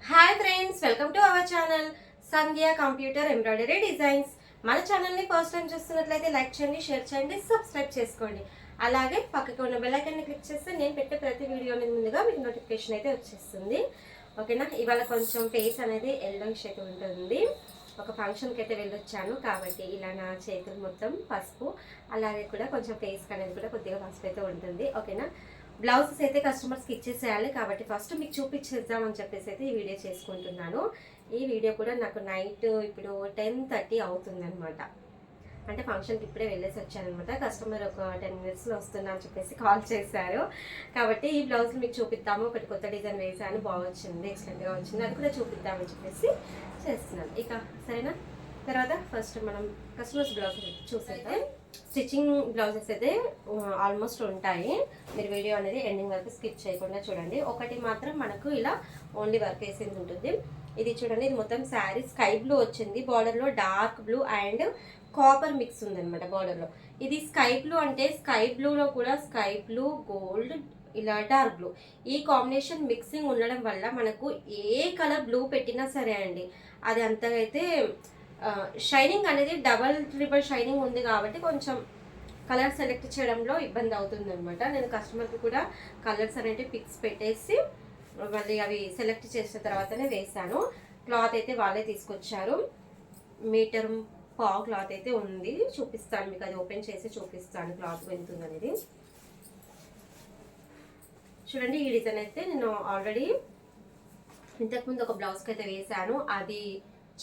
Hi friends, welcome to our channel Sandhya computer embroidery designs. మన ఛానల్ని first time చూస్తున్నట్లయితే like చేయండి, share చేయండి, సబ్స్క్రైబ్ చేసుకోండి. అలాగే పక్కకు ఉన్న బెల్ ఐకాన్ని క్లిక్ చేస్తే నేను పెట్టే ప్రతి వీడియోని ముందుగా మీకు నోటిఫికేషన్ అయితే వచ్చేస్తుంది. ఓకేనా. ఇవాళ కొంచెం ఫేస్ అనేది ఎల్లోయిష్ అయితే ఉంటుంది. ఒక ఫంక్షన్కి అయితే వెళ్ళొచ్చాను కాబట్టి ఇలా నా చేతులు మొత్తం పసుపు, అలాగే కూడా కొంచెం ఫేస్కి అనేది కూడా కొద్దిగా పసుపు అయితే ఉంటుంది. ఓకేనా. బ్లౌజెస్ అయితే కస్టమర్స్కి ఇచ్చేసేయాలి కాబట్టి ఫస్ట్ మీకు చూపించేద్దామని చెప్పేసి అయితే ఈ వీడియో చేసుకుంటున్నాను. ఈ వీడియో కూడా నాకు నైట్ ఇప్పుడు 10:30 అవుతుందన్నమాట. అంటే ఫంక్షన్కి ఇప్పుడే వెళ్ళేసి వచ్చానమాట. కస్టమర్ ఒక 10 మినిట్స్లో వస్తున్నా అని చెప్పేసి కాల్ చేశారు కాబట్టి ఈ బ్లౌజ్లు మీకు చూపిద్దాము. ఒకటి కొత్త డిజైన్ వేసాను, బాగా వచ్చింది, ఎక్సలెంట్గా వచ్చింది, అది కూడా చూపిద్దామని చెప్పేసి చేస్తున్నాను. ఇక సరేనా. తర్వాత ఫస్ట్ మనం కస్టమర్స్ బ్లౌజ్ చూసేద్దాం. స్టిచ్చింగ్ బ్లౌజెస్ అయితే ఆల్మోస్ట్ ఉంటాయి. మీరు వీడియో అనేది ఎండింగ్ వరకు స్కిప్ చేయకుండా చూడండి. ఒకటి మాత్రం మనకు ఇలా ఓన్లీ వర్క్ వేసింది ఉంటుంది. ఇది చూడండి, ఇది మొత్తం శారీ స్కై బ్లూ వచ్చింది, బార్డర్లో dark blue and copper mix ఉందన్నమాట బార్డర్లో. ఇది స్కై బ్లూ అంటే స్కై బ్లూలో కూడా స్కై బ్లూ, గోల్డ్, ఇలా డార్క్ బ్లూ ఈ కాంబినేషన్ మిక్సింగ్ ఉండడం వల్ల మనకు ఏ కలర్ బ్లూ పెట్టినా సరే అండి, అది అంతగా అయితే షైనింగ్ అనేది డబల్ ట్రిపుల్ షైనింగ్ ఉంది కాబట్టి కొంచెం కలర్ సెలెక్ట్ చేయడంలో ఇబ్బంది అవుతుంది అనమాట. నేను కస్టమర్కి కూడా కలర్స్ అనేవి పిక్స్ పెట్టేసి మళ్ళీ అవి సెలెక్ట్ చేసిన తర్వాతనే వేసాను. క్లాత్ అయితే వాళ్ళే తీసుకొచ్చారు. మీటర్ పావు క్లాత్ అయితే ఉంది, చూపిస్తాను మీకు, అది ఓపెన్ చేసి చూపిస్తాను క్లాత్ ఎంత ఉందనేది. చూడండి, ఈ డిజైన్ అయితే నేను ఆల్రెడీ ఇంతకుముందు ఒక బ్లౌజ్కి అయితే వేసాను, అది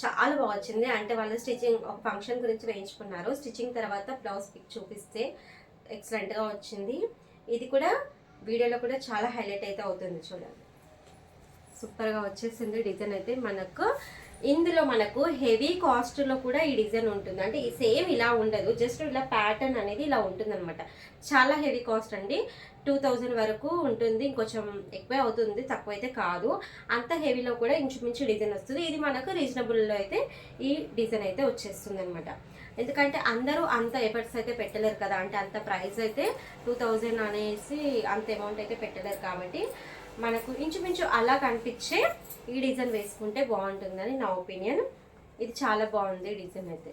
చాలా బాగా వచ్చింది. అంటే వాళ్ళు స్టిచ్చింగ్ ఒక ఫంక్షన్ గురించి వేయించుకున్నారు. స్టిచ్చింగ్ తర్వాత బ్లౌజ్ పిక్ చూపిస్తే ఎక్సలెంట్గా వచ్చింది. ఇది కూడా వీడియోలో కూడా చాలా హైలైట్ అయితే అవుతుంది. చూడండి, సూపర్గా వచ్చేసింది డిజైన్ అయితే. మనకు ఇందులో మనకు హెవీ కాస్ట్లో కూడా ఈ డిజైన్ ఉంటుంది. అంటే ఈ సేమ్ ఇలా ఉండదు, జస్ట్ ఇలా ప్యాటర్న్ అనేది ఇలా ఉంటుంది అనమాట. చాలా హెవీ కాస్ట్ అండి, 2000 వరకు ఉంటుంది. ఇంకొంచెం ఎక్కువే అవుతుంది, తక్కువ అయితే కాదు. అంత హెవీలో కూడా ఇంచుమించు డిజైన్ వస్తుంది. ఇది మనకు రీజనబుల్లో అయితే ఈ డిజైన్ అయితే వచ్చేస్తుంది అనమాట. ఎందుకంటే అందరూ అంత ఎఫర్ట్స్ అయితే పెట్టలేరు కదా, అంటే అంత ప్రైస్ అయితే 2000 అనేసి అంత అమౌంట్ అయితే పెట్టలేరు కాబట్టి మనకు ఇంచుమించు అలా కనిపించే ఈ డిజైన్ వేసుకుంటే బాగుంటుందని నా ఒపీనియన్. ఇది చాలా బాగుంది డిజైన్ అయితే.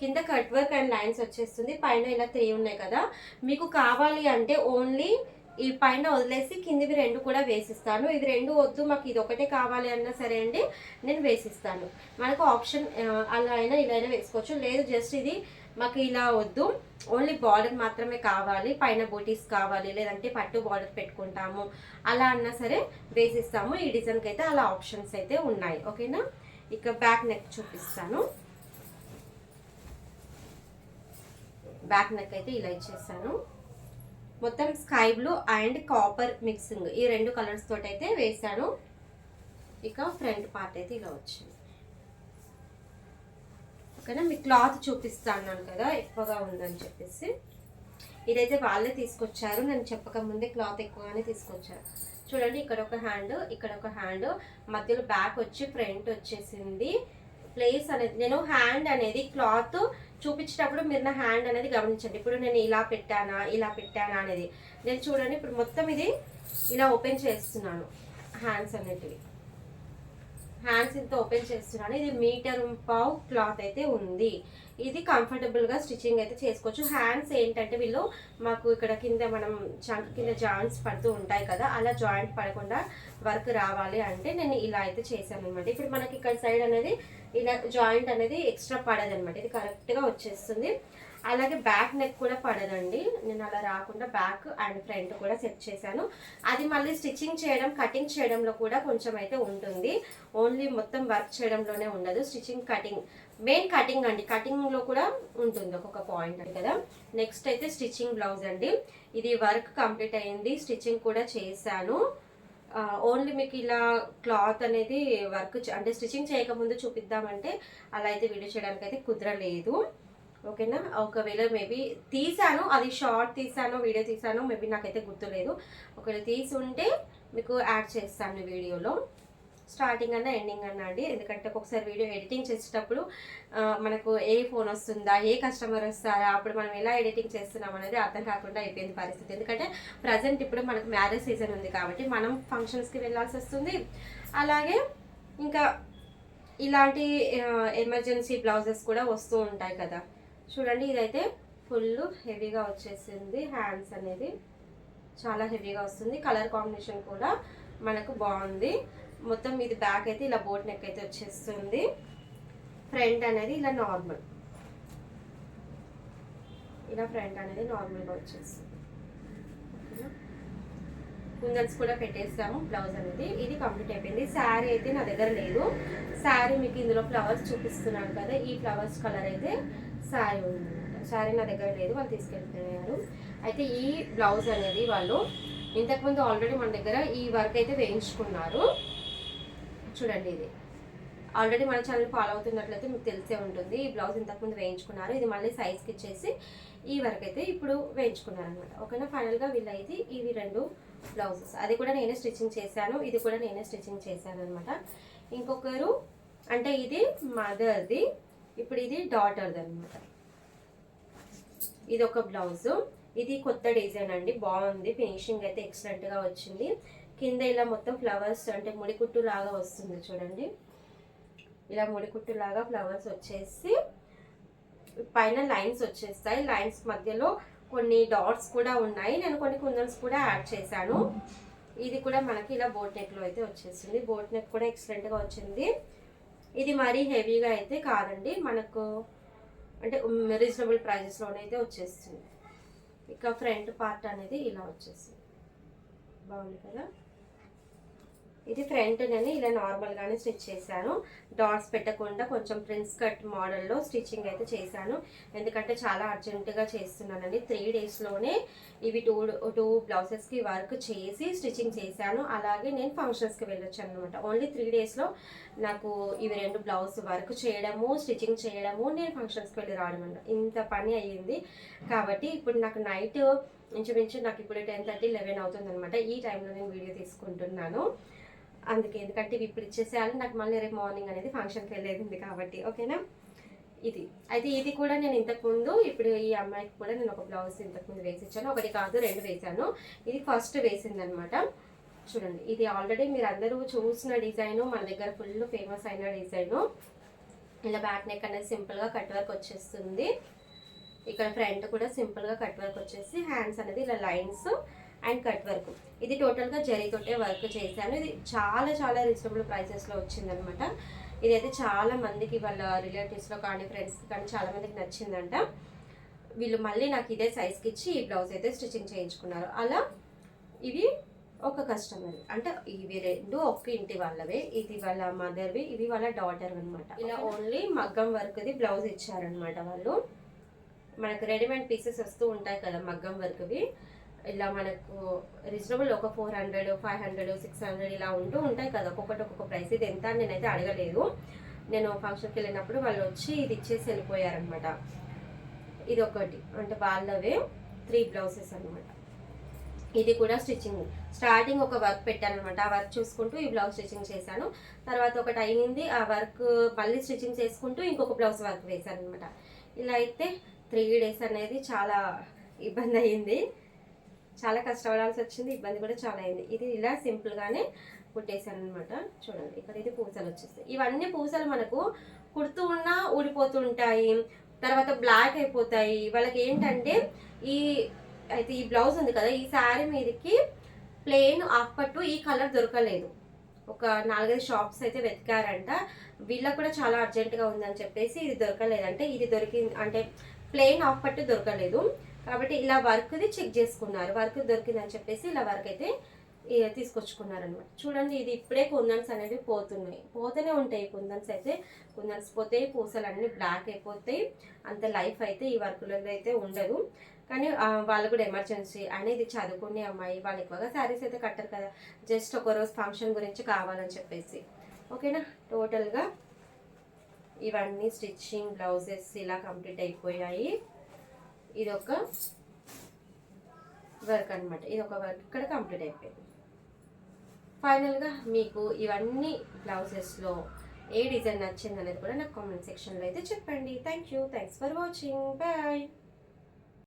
కింద కట్ వర్క్ అండ్ లైన్స్ వచ్చేస్తుంది, పైన ఇలా 3 ఉన్నాయి కదా. మీకు కావాలి అంటే ఓన్లీ ఈ పైన వదిలేసి కిందివి 2 కూడా వేసిస్తాను. ఇది 2 వద్దు, మాకు ఇది ఒకటే కావాలి అన్నా సరే అండి, నేను వేసిస్తాను. మనకు ఆప్షన్ అలా అయినా ఇలా అయినా వేసుకోవచ్చు. లేదు జస్ట్ ఇది మాకు ఇలా వద్దు, ఓన్లీ బార్డర్ మాత్రమే కావాలి, పైన బూటీస్ కావాలి, లేదంటే పట్టు బార్డర్ పెట్టుకుంటాము అలా అన్నా సరే వేసిస్తాము. ఈ డిజైన్కి అయితే అలా ఆప్షన్స్ అయితే ఉన్నాయి. ఓకేనా. ఇక బ్యాక్ నెక్ చూపిస్తాను. బ్యాక్ నెక్ అయితే ఇలా ఇచ్చేసాను. మొత్తం sky blue and copper mixing ఈ 2 కలర్స్ తోటి అయితే వేసాను. ఇక ఫ్రంట్ పార్ట్ అయితే ఇలా వచ్చింది. ఓకేనా. మీ క్లాత్ చూపిస్తాను కదా, ఎక్కువగా ఉందని చెప్పేసి. ఇదైతే వాళ్ళే తీసుకొచ్చారు, నేను చెప్పక ముందే క్లాత్ ఎక్కువగానే తీసుకొచ్చారు. చూడండి, ఇక్కడ ఒక హ్యాండ్, ఇక్కడ ఒక హ్యాండ్, మధ్యలో బ్యాక్ వచ్చి ఫ్రంట్ వచ్చేసింది. ప్లేస్ అనేది నేను హ్యాండ్ అనేది క్లాత్ చూపించేటప్పుడు మీరు నా హ్యాండ్ అనేది గమనించండి. ఇప్పుడు నేను ఇలా పెట్టానా అనేది నేను చూడండి. ఇప్పుడు మొత్తం ఇది ఇలా ఓపెన్ చేస్తున్నాను, హ్యాండ్స్ అనేటివి హ్యాండ్స్ ఇంత ఓపెన్ చేస్తున్నాను. ఇది 1.5 మీటర్ క్లాత్ అయితే ఉంది. ఇది కంఫర్టబుల్గా స్టిచ్చింగ్ అయితే చేసుకోవచ్చు. హ్యాండ్స్ ఏంటంటే వీళ్ళు మాకు ఇక్కడ కింద మనం చంక కింద జాయింట్స్ పడుతూ ఉంటాయి కదా, అలా జాయింట్ పడకుండా వర్క్ రావాలి అంటే నేను ఇలా అయితే చేశాను అనమాట. ఇప్పుడు మనకి ఇక్కడ సైడ్ అనేది ఇలా జాయింట్ అనేది ఎక్స్ట్రా పడదనమాట, ఇది కరెక్ట్గా వచ్చేస్తుంది. అలాగే బ్యాక్ నెక్ కూడా పడదండి, నేను అలా రాకుండా బ్యాక్ అండ్ ఫ్రంట్ కూడా సెట్ చేశాను. అది మళ్ళీ స్టిచ్చింగ్ చేయడం, కటింగ్ చేయడంలో కూడా కొంచెం అయితే ఉంటుంది. ఓన్లీ మొత్తం వర్క్ చేయడంలోనే ఉండదు, స్టిచ్చింగ్ కటింగ్ మెయిన్ కటింగ్ అండి, కటింగ్లో కూడా ఉంటుంది ఒక్కొక్క పాయింట్ అండి కదా. నెక్స్ట్ అయితే స్టిచ్చింగ్ బ్లౌజ్ అండి. ఇది వర్క్ కంప్లీట్ అయింది, స్టిచ్చింగ్ కూడా చేశాను. ఓన్లీ మీకు ఇలా క్లాత్ అనేది వర్క్ అంటే స్టిచ్చింగ్ చేయకముందు చూపిద్దామంటే అలా అయితే వీడియో చేయడానికి అయితే కుదరలేదు. ఓకేనా. ఒకవేళ మేబీ తీసాను, అది షార్ట్ తీసానో వీడియో తీసానో మేబీ నాకైతే గుర్తులేదు. ఒకవేళ తీసి ఉంటే మీకు యాడ్ చేస్తాను వీడియోలో. స్టార్టింగ్ అన్న ఎండింగ్ అన్న అండి. ఎందుకంటే ఒక్కొక్కసారి వీడియో ఎడిటింగ్ చేసేటప్పుడు మనకు ఏ ఫోన్ వస్తుందా, ఏ కస్టమర్ వస్తారా, అప్పుడు మనం ఎలా ఎడిటింగ్ చేస్తున్నాం అనేది అర్థం కాకుండా అయిపోయింది పరిస్థితి. ఎందుకంటే ప్రజెంట్ ఇప్పుడు మనకు మ్యారేజ్ సీజన్ ఉంది కాబట్టి మనం ఫంక్షన్స్కి వెళ్ళాల్సి వస్తుంది. అలాగే ఇంకా ఇలాంటి ఎమర్జెన్సీ బ్లౌజెస్ కూడా వస్తూ ఉంటాయి కదా. చూడండి ఇదైతే ఫుల్ హెవీగా వచ్చేసింది. హ్యాండ్స్ అనేది చాలా హెవీగా వస్తుంది. కలర్ కాంబినేషన్ కూడా మనకు బాగుంది. మొత్తం ఇది బ్యాక్ అయితే ఇలా బోట్ నెక్ అయితే వచ్చేస్తుంది. ఫ్రంట్ అనేది ఇలా నార్మల్, ఇలా ఫ్రంట్ అనేది నార్మల్గా వచ్చేస్తుంది. కుందన్స్ కూడా పెట్టేస్తాము. బ్లౌజ్ అనేది ఇది కంప్లీట్ అయిపోయింది. శారీ అయితే నా దగ్గర లేదు. శారీ మీకు ఇందులో ఫ్లవర్స్ చూపిస్తున్నాను కదా, ఈ ఫ్లవర్స్ కలర్ అయితే శారీ ఉంది. శారీ నా దగ్గర లేదు, వాళ్ళు తీసుకెళ్తున్నారు. అయితే ఈ బ్లౌజ్ అనేది వాళ్ళు ఇంతకుముందు ఆల్రెడీ మన దగ్గర ఈ వర్క్ అయితే వేయించుకున్నారు. చూడండి ఇది ఆల్రెడీ మన ఛానల్ ఫాలో అవుతున్నట్లయితే మీకు తెలిసే ఉంటుంది. ఈ బ్లౌజ్ ఇంతకుముందు వేయించుకున్నారు. ఇది మళ్ళీ సైజ్కి ఇచ్చేసి ఈ వర్క్ అయితే ఇప్పుడు వేయించుకున్నారు అనమాట. ఓకేనా. ఫైనల్గా వీళ్ళైతే ఇవి 2 బ్లౌజెస్, అది కూడా నేనే స్టిచ్చింగ్ చేశాను, ఇది కూడా నేనే స్టిచ్చింగ్ చేశాను అనమాట. ఇంకొకరు అంటే ఇది మదర్ది, ఇప్పుడు ఇది డాటర్ది అనమాట. ఇది ఒక బ్లౌజు, ఇది కొత్త డిజైన్ అండి, బాగుంది. ఫినిషింగ్ అయితే ఎక్సలెంట్గా వచ్చింది. కింద ఇలా మొత్తం ఫ్లవర్స్ అంటే ముడికుట్టు లాగా వస్తుంది చూడండి. ఇలా ముడికుట్టు లాగా ఫ్లవర్స్ వచ్చేసి పైన లైన్స్ వచ్చేస్తాయి. లైన్స్ మధ్యలో కొన్ని డాట్స్ కూడా ఉన్నాయి. నేను కొన్ని కుందన్స్ కూడా యాడ్ చేశాను. ఇది కూడా మనకి ఇలా బోట్ నెక్లో అయితే వచ్చేసింది. బోట్ నెక్ కూడా ఎక్సలెంట్గా వచ్చింది. ఇది మరీ హెవీగా అయితే కాదండి, మనకు అంటే రీజనబుల్ ప్రైజెస్లోనైతే వచ్చేస్తుంది. ఇక ఫ్రంట్ పార్ట్ అనేది ఇలా వచ్చేసింది. బాగుంది కదా. ఇది ఫ్రంట్ నేను ఇలా నార్మల్గానే స్టిచ్ చేశాను. డాట్స్ పెట్టకుండా కొంచెం ప్రిన్స్ కట్ మోడల్లో స్టిచ్చింగ్ అయితే చేశాను. ఎందుకంటే చాలా అర్జెంటుగా చేస్తున్నానండి. 3 డేస్లోనే ఇవి టూ బ్లౌజెస్కి వర్క్ చేసి స్టిచ్చింగ్ చేశాను. అలాగే నేను ఫంక్షన్స్కి వెళ్ళొచ్చు అనమాట. ఓన్లీ 3 డేస్లో నాకు ఇవి 2 బ్లౌజ్ వర్క్ చేయడము, స్టిచ్చింగ్ చేయడము, నేను ఫంక్షన్స్కి వెళ్ళి రావడం అన్నమాట. ఇంత పని అయ్యింది. కాబట్టి ఇప్పుడు నాకు నైట్ ఇంచుమించు నాకు ఇప్పుడు 10:30, 11 అవుతుంది అనమాట. ఈ టైంలో నేను వీడియో తీసుకుంటున్నాను. అందుకే, ఎందుకంటే ఇవి ఇప్పుడు ఇచ్చేసేయాలి, నాకు మళ్ళీ రేపు మార్నింగ్ అనేది ఫంక్షన్కి వెళ్ళేది ఉంది కాబట్టి. ఓకేనా. ఇది అయితే ఇది కూడా నేను ఇంతకుముందు ఇప్పుడు ఈ అమ్మాయికి కూడా నేను ఒక బ్లౌజ్ ఇంతకుముందు వేసి ఇచ్చాను. 1 కాదు 2 వేసాను. ఇది ఫస్ట్ వేసింది అనమాట. చూడండి ఇది ఆల్రెడీ మీరు అందరూ చూసిన డిజైను, మన దగ్గర ఫుల్ ఫేమస్ అయిన డిజైను. ఇలా బ్యాక్ నెక్ అనేది సింపుల్గా కట్ వర్క్ వచ్చేస్తుంది. ఇక్కడ ఫ్రంట్ కూడా సింపుల్గా కట్ వర్క్ వచ్చేసి హ్యాండ్స్ అనేది ఇలా లైన్స్ అండ్ కట్ వర్క్. ఇది టోటల్గా జరీతోటే వర్క్ చేశాను. ఇది చాలా చాలా రీజనబుల్ ప్రైసెస్లో వచ్చిందనమాట. ఇదైతే చాలా మందికి వాళ్ళ రిలేటివ్స్లో కానీ ఫ్రెండ్స్కి కానీ చాలా మందికి నచ్చిందంట. వీళ్ళు మళ్ళీ నాకు ఇదే సైజ్కి ఇచ్చి ఈ బ్లౌజ్ అయితే స్టిచ్చింగ్ చేయించుకున్నారు. అలా ఇవి ఒక కస్టమర్, అంటే ఇవి 2 ఒక్క ఇంటి వాళ్ళవే. ఇది వాళ్ళ మదర్వి, ఇవి వాళ్ళ డాటర్ అనమాట. ఇలా ఓన్లీ మగ్గం వర్క్ది బ్లౌజ్ ఇచ్చారనమాట వాళ్ళు. మనకు రెడీమేడ్ పీసెస్ వస్తూ ఉంటాయి కదా మగ్గం వర్క్వి, ఇలా మనకు రీజనబుల్ ఒక 400, 500, 600 ఇలా ఉంటూ ఉంటాయి కదా, ఒక్కొక్క ప్రైస్. ఇది ఎంత అని నేనైతే అడగలేదు. నేను ఫంక్షన్కి వెళ్ళినప్పుడు వాళ్ళు వచ్చి ఇది ఇచ్చేసి వెళ్ళిపోయారనమాట. ఇది ఒకటి అంటే వాళ్ళవే 3 బ్లౌజెస్ అనమాట. ఇది కూడా స్టిచ్చింగ్ స్టార్టింగ్ ఒక వర్క్ పెట్టాను అనమాట. ఆ వర్క్ చూసుకుంటూ ఈ బ్లౌజ్ స్టిచ్చింగ్ చేశాను. తర్వాత ఒకటి అయింది, ఆ వర్క్ మళ్ళీ స్టిచ్చింగ్ చేసుకుంటూ ఇంకొక బ్లౌజ్ వర్క్ వేశాను అనమాట. ఇలా అయితే 3 డేస్ అనేది చాలా ఇబ్బంది అయ్యింది, చాలా కష్టపడాల్సి వచ్చింది, ఇబ్బంది కూడా చాలా అయింది. ఇది ఇలా సింపుల్గానే కుట్టేశాను అనమాట. చూడండి ఇక్కడ ఇది పూసలు వచ్చేస్తాయి. ఇవన్నీ పూసలు మనకు కుడుతూ ఉన్నా ఊడిపోతూ ఉంటాయి, తర్వాత బ్లాక్ అయిపోతాయి. వాళ్ళకి ఏంటంటే అయితే ఈ బ్లౌజ్ ఉంది కదా, ఈ శారీ మీదకి ప్లెయిన్ హాఫ్ పట్టు ఈ కలర్ దొరకలేదు. ఒక 4-5 షాప్స్ అయితే వెతికారంట. వీళ్ళకి కూడా చాలా అర్జెంటుగా ఉందని చెప్పేసి ఇది దొరకలేదంటే, ఇది దొరికింది అంటే ప్లెయిన్ హాఫ్ పట్టు దొరకలేదు. కాబట్టి ఇలా వర్క్ది చెక్ చేసుకున్నారు, వర్క్ దొరికిందని చెప్పేసి ఇలా వర్క్ అయితే తీసుకొచ్చుకున్నారనమాట. చూడండి ఇది ఇప్పుడే కుందన్స్ అనేవి పోతూనే ఉంటాయి. కుందన్స్ అయితే కుందన్స్ పోతాయి, పూసలు అన్నీ బ్లాక్ అయిపోతాయి. అంత లైఫ్ అయితే ఈ వర్క్లో అయితే ఉండదు. కానీ వాళ్ళు కూడా ఎమర్జెన్సీ అనేది చదువుకునే అమ్మాయి, వాళ్ళు ఎక్కువగా శారీస్ అయితే కట్టరు కదా, జస్ట్ ఒకరోజు ఫంక్షన్ గురించి కావాలని చెప్పేసి. ఓకేనా. టోటల్గా ఇవన్నీ స్టిచ్చింగ్ బ్లౌజెస్ ఇలా కంప్లీట్ అయిపోయాయి. ఇదొక వర్క్ అనమాట, ఇదొక వర్క్ ఇక్కడ కంప్లీట్ అయిపోయింది. ఫైనల్గా మీకు ఇవన్నీ బ్లౌజెస్లో ఏ డిజైన్ నచ్చింది అనేది కూడా నాకు కామెంట్ సెక్షన్లో అయితే చెప్పండి. Thanks for watching. బాయ్.